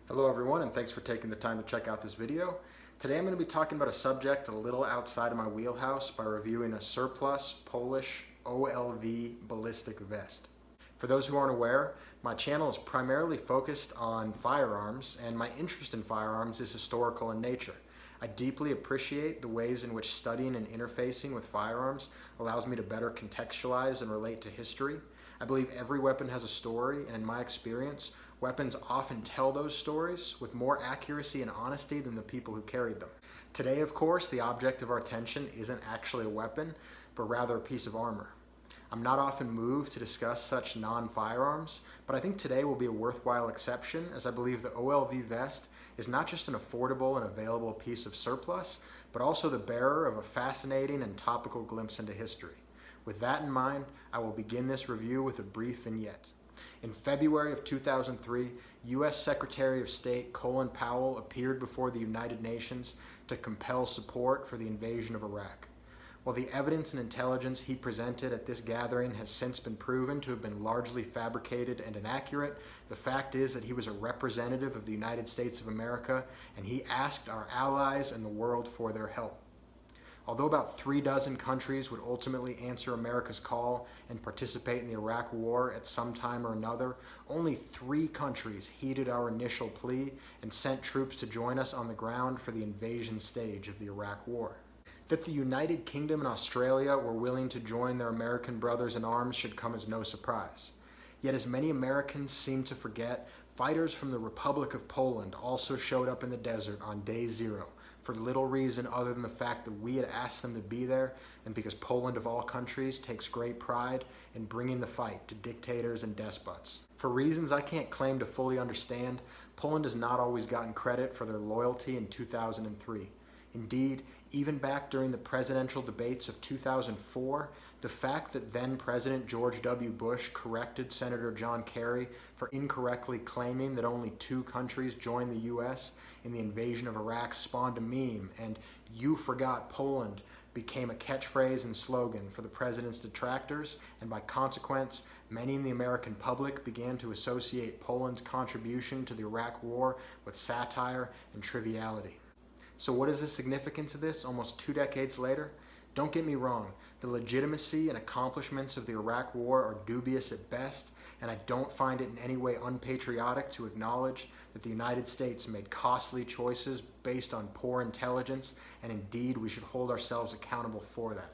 Hello everyone, and thanks for taking the time to check out this video. Today I'm going to be talking about a subject a little outside of my wheelhouse by reviewing a surplus Polish OLV ballistic vest. For those who aren't aware, my channel is primarily focused on firearms, and my interest in firearms is historical in nature. I deeply appreciate the ways in which studying and interfacing with firearms allows me to better contextualize and relate to history. I believe every weapon has a story, and in my experience, weapons often tell those stories with more accuracy and honesty than the people who carried them. Today, of course, the object of our attention isn't actually a weapon, but rather a piece of armor. I'm not often moved to discuss such non-firearms, but I think today will be a worthwhile exception, as I believe the OLV vest is not just an affordable and available piece of surplus, but also the bearer of a fascinating and topical glimpse into history. With that in mind, I will begin this review with a brief vignette. In February of 2003, U.S. Secretary of State Colin Powell appeared before the United Nations to compel support for the invasion of Iraq. While the evidence and intelligence he presented at this gathering has since been proven to have been largely fabricated and inaccurate, the fact is that he was a representative of the United States of America, and he asked our allies and the world for their help. Although about 36 countries would ultimately answer America's call and participate in the Iraq War at some time or another, only 3 countries heeded our initial plea and sent troops to join us on the ground for the invasion stage of the Iraq War. That the United Kingdom and Australia were willing to join their American brothers in arms should come as no surprise. Yet as many Americans seem to forget, fighters from the Republic of Poland also showed up in the desert on day 0, for little reason other than the fact that we had asked them to be there, and because Poland of all countries takes great pride in bringing the fight to dictators and despots. For reasons I can't claim to fully understand, Poland has not always gotten credit for their loyalty in 2003. Indeed, even back during the presidential debates of 2004, the fact that then President George W. Bush corrected Senator John Kerry for incorrectly claiming that only 2 countries joined the U.S. in the invasion of Iraq spawned a meme, and "You forgot Poland" became a catchphrase and slogan for the president's detractors, and by consequence, many in the American public began to associate Poland's contribution to the Iraq War with satire and triviality. So what is the significance of this almost 2 decades later? Don't get me wrong, the legitimacy and accomplishments of the Iraq War are dubious at best, and I don't find it in any way unpatriotic to acknowledge that the United States made costly choices based on poor intelligence, and indeed we should hold ourselves accountable for that.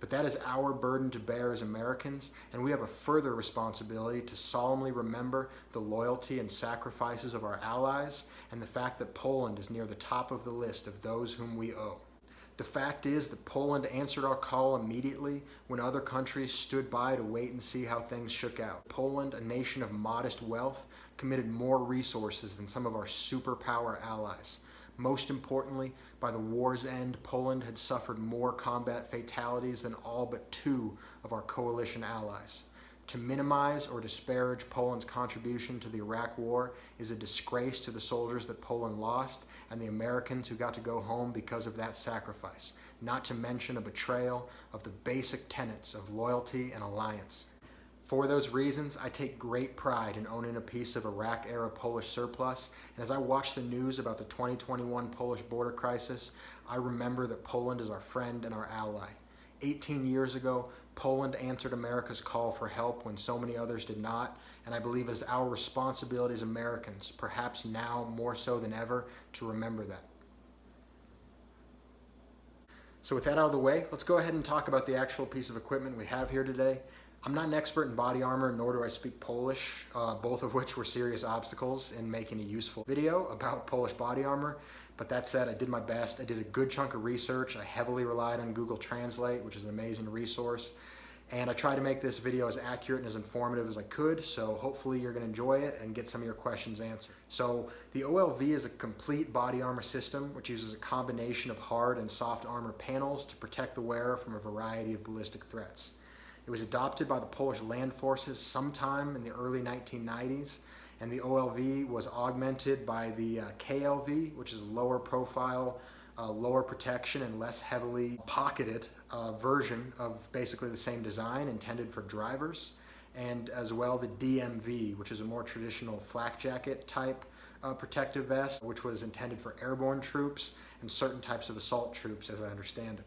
But that is our burden to bear as Americans, and we have a further responsibility to solemnly remember the loyalty and sacrifices of our allies and the fact that Poland is near the top of the list of those whom we owe. The fact is that Poland answered our call immediately when other countries stood by to wait and see how things shook out. Poland, a nation of modest wealth, committed more resources than some of our superpower allies. Most importantly, by the war's end, Poland had suffered more combat fatalities than all but 2 of our coalition allies. To minimize or disparage Poland's contribution to the Iraq War is a disgrace to the soldiers that Poland lost and the Americans who got to go home because of that sacrifice, not to mention a betrayal of the basic tenets of loyalty and alliance. For those reasons, I take great pride in owning a piece of Iraq-era Polish surplus, and as I watch the news about the 2021 Polish border crisis, I remember that Poland is our friend and our ally. 18 years ago, Poland answered America's call for help when so many others did not, and I believe it is our responsibility as Americans, perhaps now more so than ever, to remember that. So with that out of the way, let's go ahead and talk about the actual piece of equipment we have here today. I'm not an expert in body armor, nor do I speak Polish, both of which were serious obstacles in making a useful video about Polish body armor. But that said, I did my best. I did a good chunk of research. I heavily relied on Google Translate, which is an amazing resource. And I tried to make this video as accurate and as informative as I could, so hopefully you're going to enjoy it and get some of your questions answered. So the OLV is a complete body armor system which uses a combination of hard and soft armor panels to protect the wearer from a variety of ballistic threats. It was adopted by the Polish land forces sometime in the early 1990s, and the OLV was augmented by the KLV, which is a lower profile, lower protection, and less heavily pocketed version of basically the same design intended for drivers, and as well the DMV, which is a more traditional flak jacket type protective vest, which was intended for airborne troops and certain types of assault troops, as I understand it.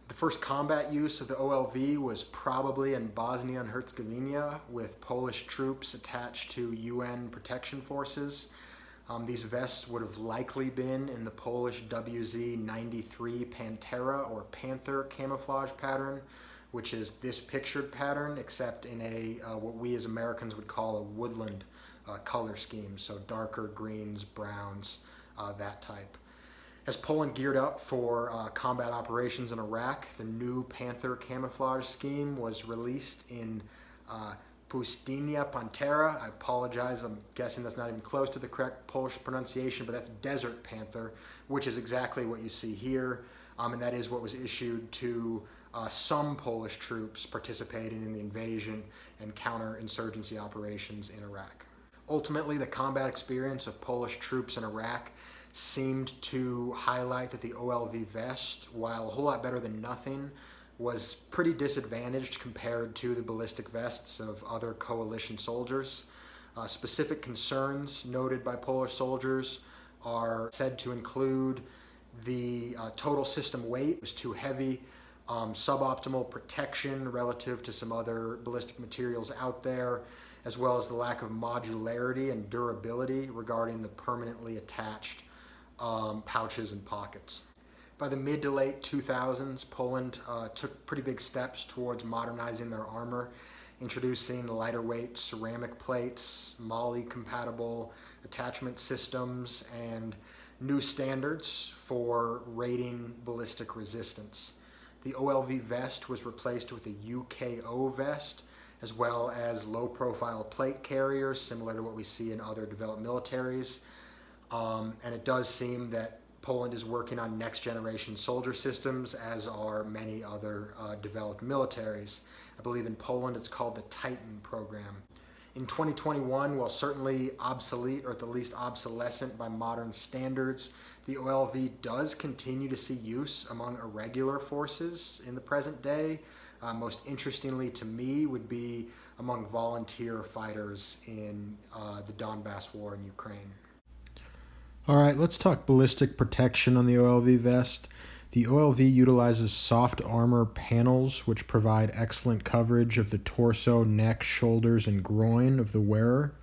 The first combat use of the OLV was probably in Bosnia and Herzegovina, with Polish troops attached to UN protection forces. These vests would have likely been in the Polish WZ-93 Pantera or Panther camouflage pattern, which is this pictured pattern, except in what we as Americans would call a woodland color scheme, so darker greens, browns, that type. As Poland geared up for combat operations in Iraq, the new Panther camouflage scheme was released in Pustynia Pantera. I apologize, I'm guessing that's not even close to the correct Polish pronunciation, but that's Desert Panther, which is exactly what you see here, and that is what was issued to some Polish troops participating in the invasion and counterinsurgency operations in Iraq. Ultimately, the combat experience of Polish troops in Iraq seemed to highlight that the OLV vest, while a whole lot better than nothing, was pretty disadvantaged compared to the ballistic vests of other coalition soldiers. Specific concerns noted by Polish soldiers are said to include the total system weight was too heavy, suboptimal protection relative to some other ballistic materials out there, as well as the lack of modularity and durability regarding the permanently attached pouches and pockets. By the mid to late 2000s, Poland took pretty big steps towards modernizing their armor, introducing lighter weight ceramic plates, MOLLE-compatible attachment systems, and new standards for rating ballistic resistance. The OLV vest was replaced with a UKO vest, as well as low-profile plate carriers, similar to what we see in other developed militaries. And it does seem that Poland is working on next-generation soldier systems, as are many other developed militaries. I believe in Poland it's called the Tytan program. In 2021, while certainly obsolete, or at the least obsolescent by modern standards, the OLV does continue to see use among irregular forces in the present day. Most interestingly to me would be among volunteer fighters in the Donbass war in Ukraine. All right, let's talk ballistic protection on the OLV vest. The OLV utilizes soft armor panels, which provide excellent coverage of the torso, neck, shoulders, and groin of the wearer.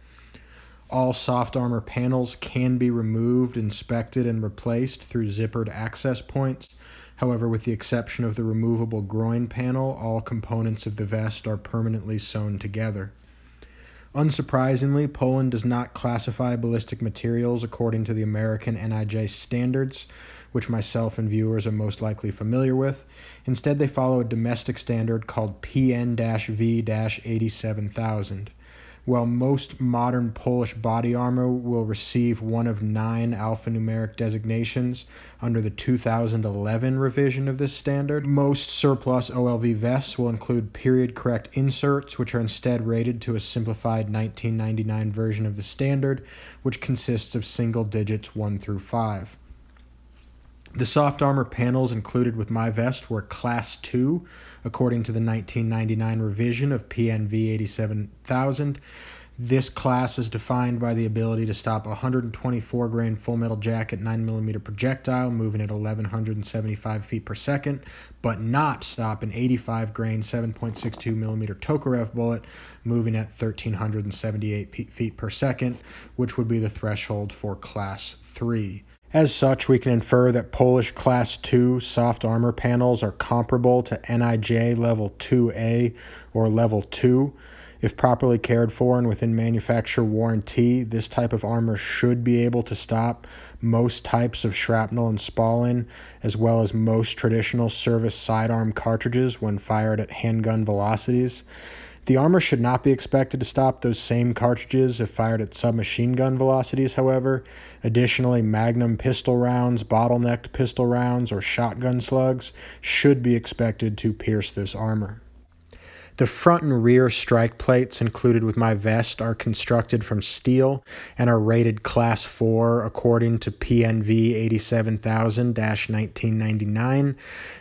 All soft armor panels can be removed, inspected, and replaced through zippered access points. However, with the exception of the removable groin panel, all components of the vest are permanently sewn together. Unsurprisingly, Poland does not classify ballistic materials according to the American NIJ standards, which myself and viewers are most likely familiar with. Instead, they follow a domestic standard called PN-V-87000. While most modern Polish body armor will receive one of 9 alphanumeric designations under the 2011 revision of this standard, most surplus OLV vests will include period-correct inserts, which are instead rated to a simplified 1999 version of the standard, which consists of single digits 1 through 5. The soft armor panels included with my vest were Class 2, according to the 1999 revision of PN-V-87000. This class is defined by the ability to stop a 124 grain full metal jacket 9mm projectile moving at 1175 feet per second, but not stop an 85 grain 7.62mm Tokarev bullet moving at 1378 feet per second, which would be the threshold for Class 3. As such, we can infer that Polish Class 2 soft armor panels are comparable to NIJ Level 2A or Level 2. If properly cared for and within manufacturer warranty, this type of armor should be able to stop most types of shrapnel and spalling, as well as most traditional service sidearm cartridges when fired at handgun velocities. The armor should not be expected to stop those same cartridges if fired at submachine gun velocities, however. Additionally, magnum pistol rounds, bottlenecked pistol rounds, or shotgun slugs should be expected to pierce this armor. The front and rear strike plates included with my vest are constructed from steel and are rated Class 4 according to PNV 87000-1999.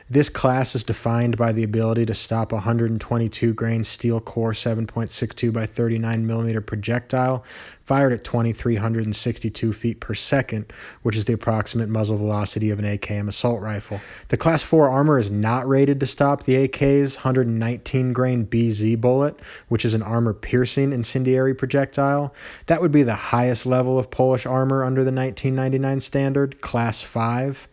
This class is defined by the ability to stop a 122 grain steel core 7.62 by 39 millimeter projectile fired at 2,362 feet per second, which is the approximate muzzle velocity of an AKM assault rifle. The Class 4 armor is not rated to stop the AK's 119 grain BZ bullet, which is an armor-piercing incendiary projectile. That would be the highest level of Polish armor under the 1999 standard, Class 5.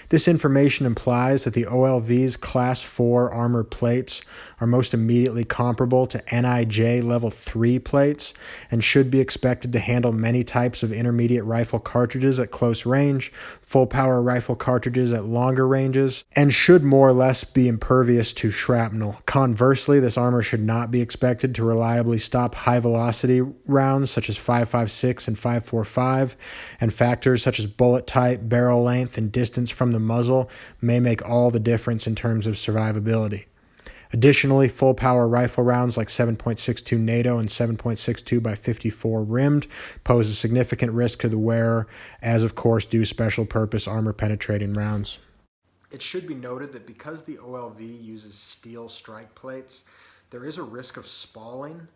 This information implies that the OLV's Class 4 armor plates are most immediately comparable to NIJ Level 3 plates and should be expected to handle many types of intermediate rifle cartridges at close range, full-power rifle cartridges at longer ranges, and should more or less be impervious to shrapnel. Conversely, this armor should not be expected to reliably stop high-velocity rounds such as 5.56 and 5.45, and factors such as bullet type, barrel length, and distance from the muzzle may make all the difference in terms of survivability. Additionally, full-power rifle rounds like 7.62 NATO and 7.62 by 54 rimmed pose a significant risk to the wearer, as of course do special-purpose armor-penetrating rounds. It should be noted that because the OLV uses steel strike plates, there is a risk of spalling.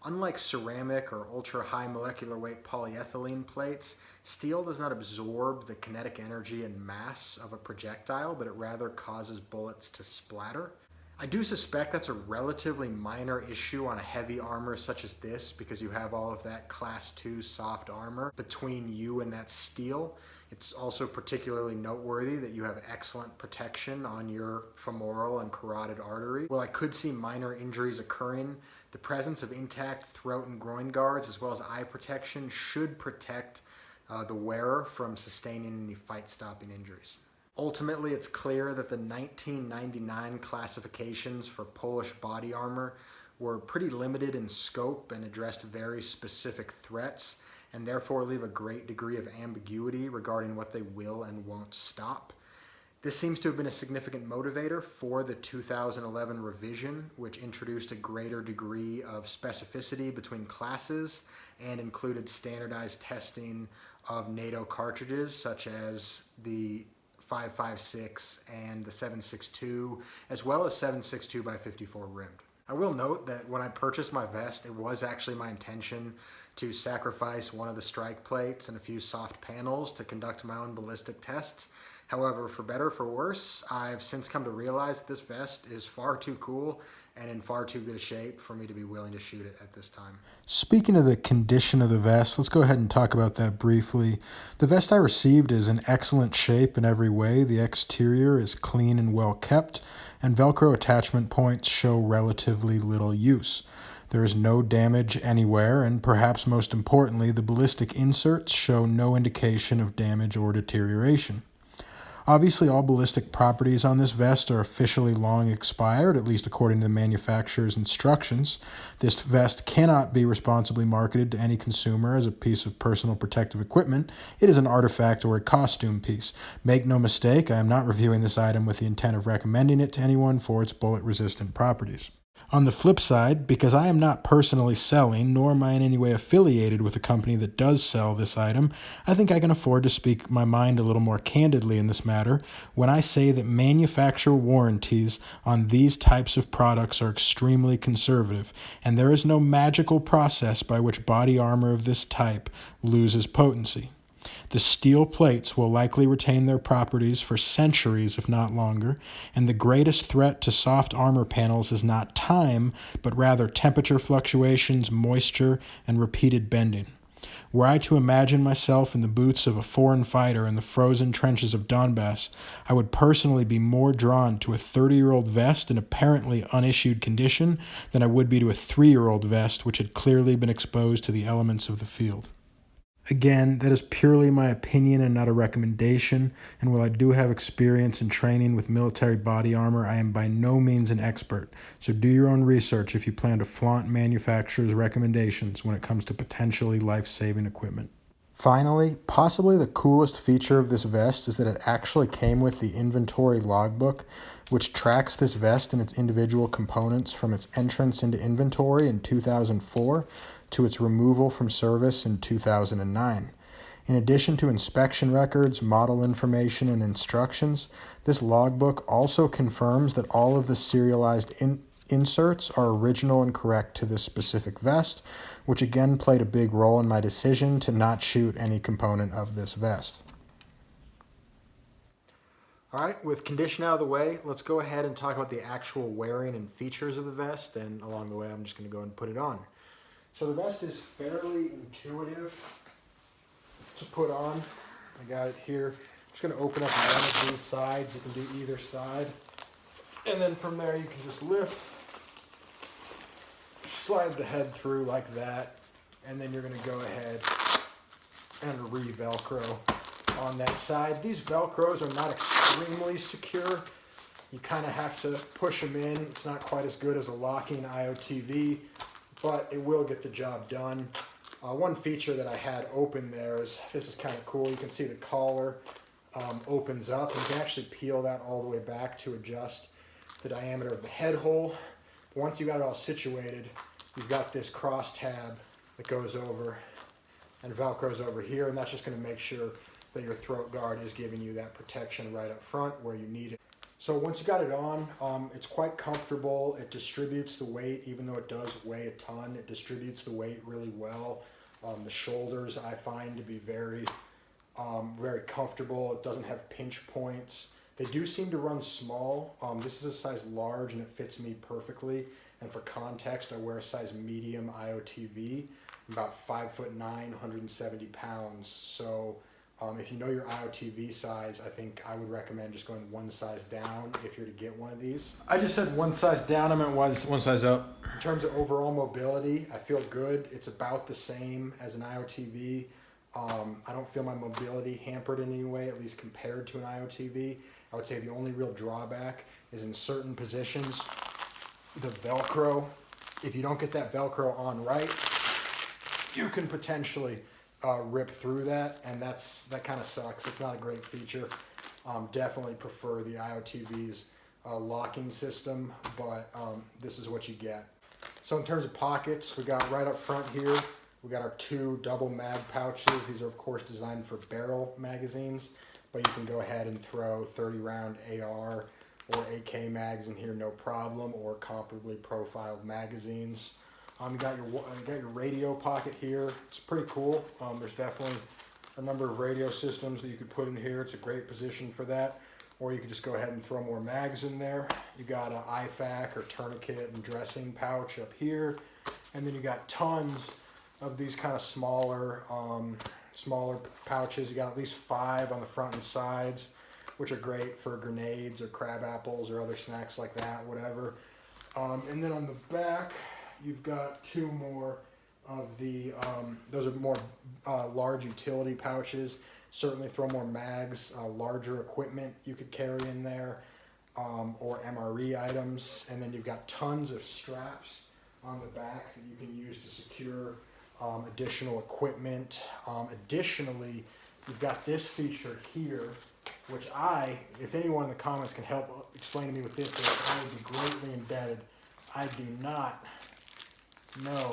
Unlike ceramic or ultra-high molecular weight polyethylene plates, steel does not absorb the kinetic energy and mass of a projectile, but it rather causes bullets to splatter. I do suspect that's a relatively minor issue on a heavy armor such as this because you have all of that Class 2 soft armor between you and that steel. It's also particularly noteworthy that you have excellent protection on your femoral and carotid artery. While I could see minor injuries occurring, the presence of intact throat and groin guards as well as eye protection should protect the wearer from sustaining any fight-stopping injuries. Ultimately, it's clear that the 1999 classifications for Polish body armor were pretty limited in scope and addressed very specific threats, and therefore leave a great degree of ambiguity regarding what they will and won't stop. This seems to have been a significant motivator for the 2011 revision, which introduced a greater degree of specificity between classes and included standardized testing of NATO cartridges such as the 5.56 and the 7.62, as well as 7.62 by 54 rimmed. I will note that when I purchased my vest, it was actually my intention to sacrifice one of the strike plates and a few soft panels to conduct my own ballistic tests. However, for better or for worse, I've since come to realize that this vest is far too cool and in far too good a shape for me to be willing to shoot it at this time. Speaking of the condition of the vest, let's go ahead and talk about that briefly. The vest I received is in excellent shape in every way. The exterior is clean and well kept, and Velcro attachment points show relatively little use. There is no damage anywhere, and perhaps most importantly, the ballistic inserts show no indication of damage or deterioration. Obviously, all ballistic properties on this vest are officially long expired, at least according to the manufacturer's instructions. This vest cannot be responsibly marketed to any consumer as a piece of personal protective equipment. It is an artifact or a costume piece. Make no mistake, I am not reviewing this item with the intent of recommending it to anyone for its bullet-resistant properties. On the flip side, because I am not personally selling, nor am I in any way affiliated with a company that does sell this item, I think I can afford to speak my mind a little more candidly in this matter when I say that manufacturer warranties on these types of products are extremely conservative, and there is no magical process by which body armor of this type loses potency. The steel plates will likely retain their properties for centuries, if not longer, and the greatest threat to soft armor panels is not time, but rather temperature fluctuations, moisture, and repeated bending. Were I to imagine myself in the boots of a foreign fighter in the frozen trenches of Donbass, I would personally be more drawn to a 30-year-old vest in apparently unissued condition than I would be to a 3-year-old vest which had clearly been exposed to the elements of the field. Again, that is purely my opinion and not a recommendation, and while I do have experience in training with military body armor, I am by no means an expert, so do your own research if you plan to flaunt manufacturers' recommendations when it comes to potentially life-saving equipment. Finally, possibly the coolest feature of this vest is that it actually came with the inventory logbook, which tracks this vest and its individual components from its entrance into inventory in 2004 to its removal from service in 2009. In addition to inspection records, model information, and instructions, this logbook also confirms that all of the serialized inserts are original and correct to this specific vest, which again played a big role in my decision to not shoot any component of this vest. All right, with condition out of the way, let's go ahead and talk about the actual wearing and features of the vest, and along the way I'm just going to go and put it on. So the vest is fairly intuitive to put on. I got it here. I'm just going to open up one of these sides. You can do either side. And then from there you can just lift, slide the head through like that, and then you're going to go ahead and re-Velcro on that side. These Velcros are not extremely secure. You kind of have to push them in. It's not quite as good as a locking IOTV, but it will get the job done. One feature that I had open there is, this is kind of cool. You can see the collar opens up, and you can actually peel that all the way back to adjust the diameter of the head hole. Once you got it all situated, you've got this cross tab that goes over and Velcros over here, and that's just going to make sure that your throat guard is giving you that protection right up front where you need it. So once you got it on, it's quite comfortable. It distributes the weight, even though it does weigh a ton. It distributes the weight really well. The shoulders I find to be very comfortable. It doesn't have pinch points. They do seem to run small. This is a size large and it fits me perfectly. And for context, I wear a size medium IOTV. I'm about 5'9", 170 pounds. So if you know your IOTV size, I think I would recommend just going one size down if you're to get one of these. I just said one size down, I meant one size up. In terms of overall mobility, I feel good. It's about the same as an IOTV. I don't feel my mobility hampered in any way, at least compared to an IOTV. I would say the only real drawback is in certain positions, the Velcro. If you don't get that Velcro on right, you can potentially rip through that, and that kind of sucks. It's not a great feature. Definitely prefer the IOTV's locking system, but this is what you get. So in terms of pockets, we got right up front here, we got our two double mag pouches. These are of course designed for barrel magazines, but you can go ahead and throw 30 round AR or AK mags in here no problem, or comparably profiled magazines. You got your radio pocket here. It's pretty cool. There's definitely a number of radio systems that you could put in here. It's a great position for that. Or you could just go ahead and throw more mags in there. You got an IFAK or tourniquet and dressing pouch up here. And then you got tons of these kind of smaller pouches. You got at least 5 on the front and sides, which are great for grenades or crab apples or other snacks like that, whatever. And then on the back, you've got 2 more of the, those are more large utility pouches. Certainly throw more mags, larger equipment you could carry in there, or MRE items. And then you've got tons of straps on the back that you can use to secure additional equipment. Additionally, you've got this feature here, which if anyone in the comments can help explain to me what this is, I would be greatly indebted. I do not know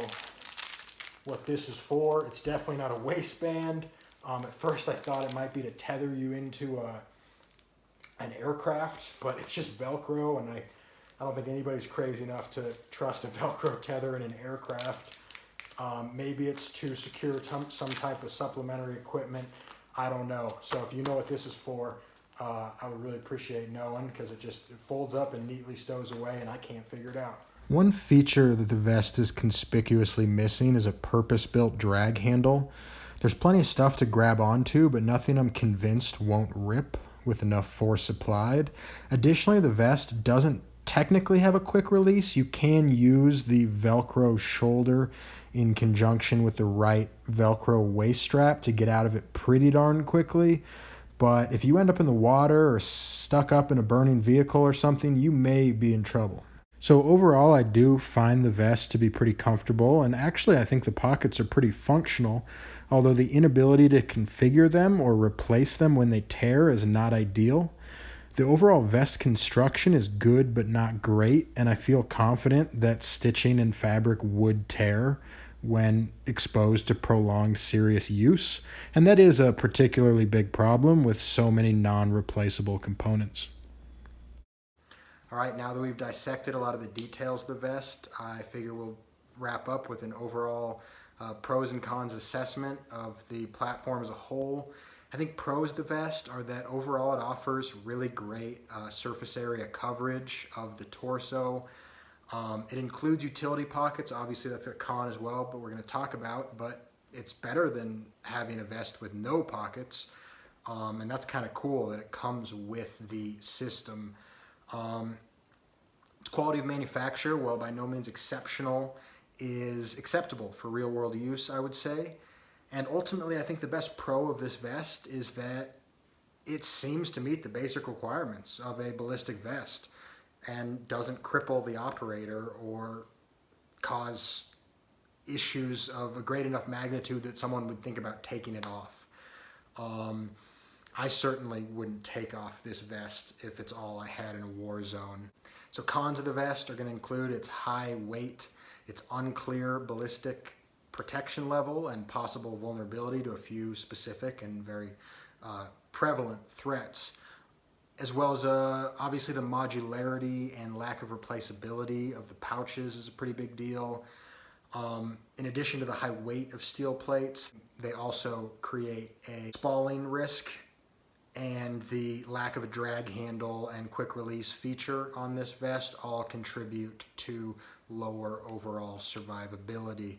what this is for. It's definitely not a waistband. At first I thought it might be to tether you into an aircraft, but it's just Velcro, and I don't think anybody's crazy enough to trust a Velcro tether in an aircraft. Maybe it's to secure some type of supplementary equipment. I don't know. So if you know what this is for, I would really appreciate knowing, because it folds up and neatly stows away, and I can't figure it out. One feature that the vest is conspicuously missing is a purpose-built drag handle. There's plenty of stuff to grab onto, but nothing I'm convinced won't rip with enough force applied. Additionally, the vest doesn't technically have a quick release. You can use the Velcro shoulder in conjunction with the right Velcro waist strap to get out of it pretty darn quickly. But if you end up in the water or stuck up in a burning vehicle or something, you may be in trouble. So overall, I do find the vest to be pretty comfortable, and actually I think the pockets are pretty functional, although the inability to configure them or replace them when they tear is not ideal. The overall vest construction is good but not great, and I feel confident that stitching and fabric would tear when exposed to prolonged serious use, and that is a particularly big problem with so many non-replaceable components. All right, now that we've dissected a lot of the details of the vest, I figure we'll wrap up with an overall pros and cons assessment of the platform as a whole. I think pros of the vest are that overall it offers really great surface area coverage of the torso. It includes utility pockets. Obviously, that's a con as well, but we're going to talk about. But it's better than having a vest with no pockets, and that's kind of cool that it comes with the system. Its quality of manufacture, while by no means exceptional, is acceptable for real world use, I would say. And ultimately, I think the best pro of this vest is that it seems to meet the basic requirements of a ballistic vest and doesn't cripple the operator or cause issues of a great enough magnitude that someone would think about taking it off. I certainly wouldn't take off this vest if it's all I had in a war zone. So cons of the vest are going to include its high weight, its unclear ballistic protection level, and possible vulnerability to a few specific and very prevalent threats, as well as obviously the modularity and lack of replaceability of the pouches is a pretty big deal. In addition to the high weight of steel plates, they also create a spalling risk, and the lack of a drag handle and quick release feature on this vest all contribute to lower overall survivability.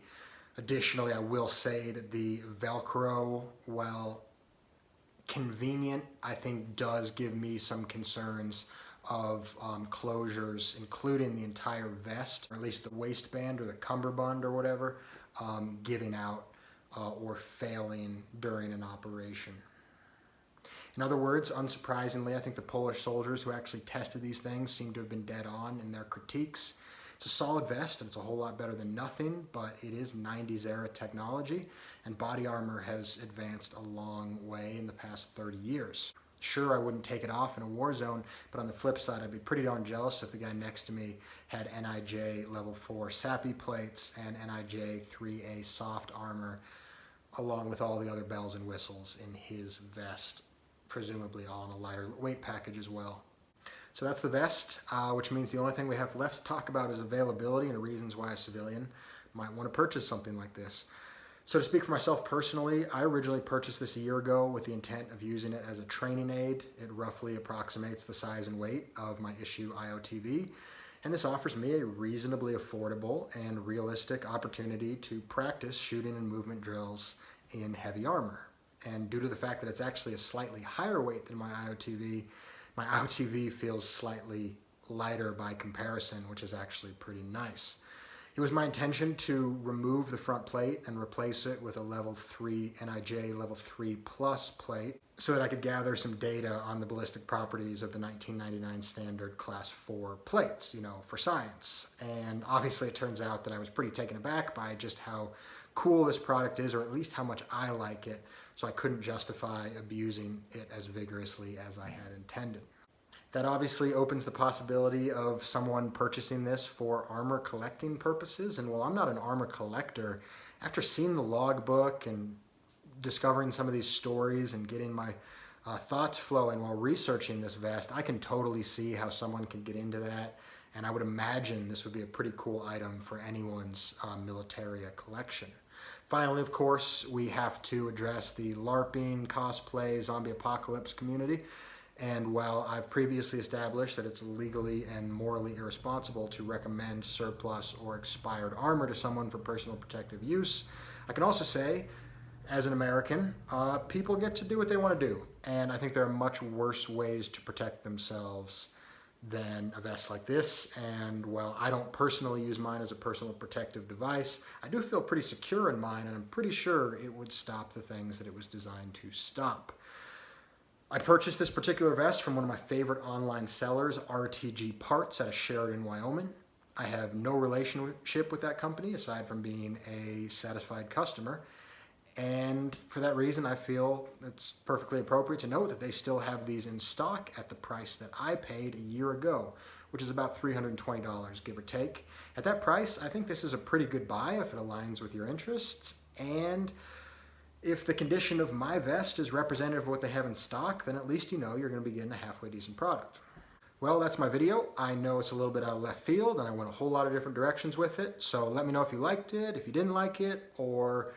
Additionally, I will say that the Velcro, while convenient, I think does give me some concerns of closures, including the entire vest, or at least the waistband or the cummerbund or whatever, giving out or failing during an operation. In other words, unsurprisingly, I think the Polish soldiers who actually tested these things seem to have been dead on in their critiques. It's a solid vest, and it's a whole lot better than nothing, but it is 90s era technology, and body armor has advanced a long way in the past 30 years. Sure, I wouldn't take it off in a war zone, but on the flip side, I'd be pretty darn jealous if the guy next to me had NIJ level 4 SAPI plates and NIJ 3A soft armor, along with all the other bells and whistles in his vest, presumably all in a lighter weight package as well. So that's the vest, which means the only thing we have left to talk about is availability and reasons why a civilian might want to purchase something like this. So to speak for myself personally, I originally purchased this a year ago with the intent of using it as a training aid. It roughly approximates the size and weight of my issue IOTV, and this offers me a reasonably affordable and realistic opportunity to practice shooting and movement drills in heavy armor. And due to the fact that it's actually a slightly higher weight than my IOTV feels slightly lighter by comparison, which is actually pretty nice. It was my intention to remove the front plate and replace it with a level 3 NIJ level 3 plus plate so that I could gather some data on the ballistic properties of the 1999 standard class 4 plates, for science. And obviously it turns out that I was pretty taken aback by just how cool this product is, or at least how much I like it, so I couldn't justify abusing it as vigorously as I had intended. That obviously opens the possibility of someone purchasing this for armor collecting purposes, and while I'm not an armor collector, after seeing the logbook and discovering some of these stories and getting my thoughts flowing while researching this vest, I can totally see how someone could get into that, and I would imagine this would be a pretty cool item for anyone's militaria collection. Finally, of course, we have to address the LARPing, cosplay, zombie apocalypse community. And while I've previously established that it's legally and morally irresponsible to recommend surplus or expired armor to someone for personal protective use, I can also say, as an American, people get to do what they want to do. And I think there are much worse ways to protect themselves than a vest like this. And while I don't personally use mine as a personal protective device, I do feel pretty secure in mine, and I'm pretty sure it would stop the things that it was designed to stop. I purchased this particular vest from one of my favorite online sellers, RTG Parts, out of Sheridan, Wyoming. I have no relationship with that company aside from being a satisfied customer. And for that reason, I feel it's perfectly appropriate to note that they still have these in stock at the price that I paid a year ago, which is about $320, give or take. At that price, I think this is a pretty good buy if it aligns with your interests. And if the condition of my vest is representative of what they have in stock, then at least you know you're going to be getting a halfway decent product. Well, that's my video. I know it's a little bit out of left field and I went a whole lot of different directions with it. So let me know if you liked it, if you didn't like it, or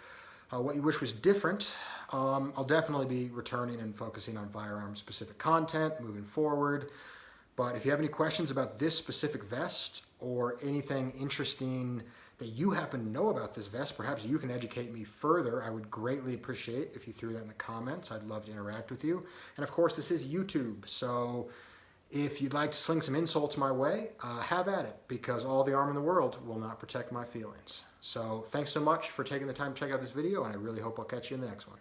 what you wish was different. I'll definitely be returning and focusing on firearm specific content moving forward. But if you have any questions about this specific vest or anything interesting that you happen to know about this vest, perhaps you can educate me further. I would greatly appreciate if you threw that in the comments. I'd love to interact with you. And of course, this is YouTube, so if you'd like to sling some insults my way, have at it, because all the armor in the world will not protect my feelings. So thanks so much for taking the time to check out this video, and I really hope I'll catch you in the next one.